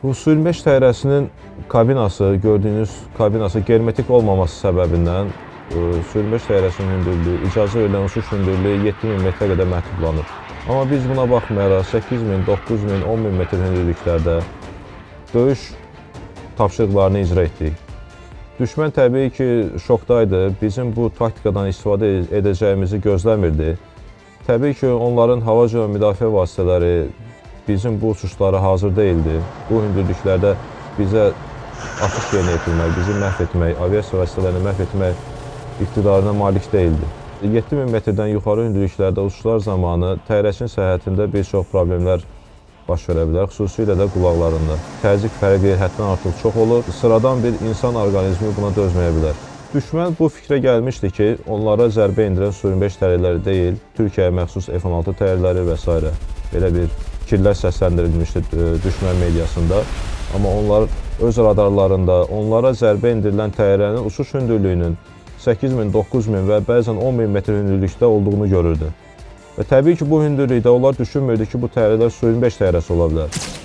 Bu Su-25 təyyarəsinin kabinası, gördüyünüz kabinası germetik olmaması səbəbindən Su-25 təyyarəsinin hündürlüyü, icazə verilən uçuş hündürlüyü 7000 metrə qədər məhdudlanır. Amma biz buna baxmayaraq 8000, 9000, 10000 metr hündürlüklərdə döyüş tapşırıqlarını icra etdik. Düşmən təbii ki, şokdaydı, bizim bu taktikadan istifadə edəcəyimizi gözləmirdi. Təbii ki, onların hava müdafiə vasitələri bizim bu uçuşlara hazır deyildi. Bu hündürlüklərdə bizə atış yerinə yetirmək, bizi məhv etmək, aviasiya vasitələrini məhv etmək iqtidarına malik deyildi. 7000 metrdən yuxarı hündürlüklərdə uçuşlar zamanı təyyarəçinin səhhətində bir çox problemlər baş verə bilər, xüsusilə də qulaqlarında. Təzyiq fərqi həddən artıq çox olur, sıradan bir insan orqanizmi buna dözməyə bilər. Düşmən bu fikrə gəlmişdi ki, onlara zərbə endirən Su-25 təyyarələri deyil, Türkiyəyə məxsus F-16 təyyarələri və s. belə bir fikirlər səsləndirilmişdi düşmən mediasında. Amma onlar öz radarlarında onlara zərbə endirilən təyyarənin uçuş hündürlüyünün 8000, 9000 və bəzən 10000 metr hündürlükdə olduğunu görürdü. Və təbii ki, bu hündürlükdə onlar düşünmürdü ki, bu təyyarələr Su-25 təyyarəsi ola bilər.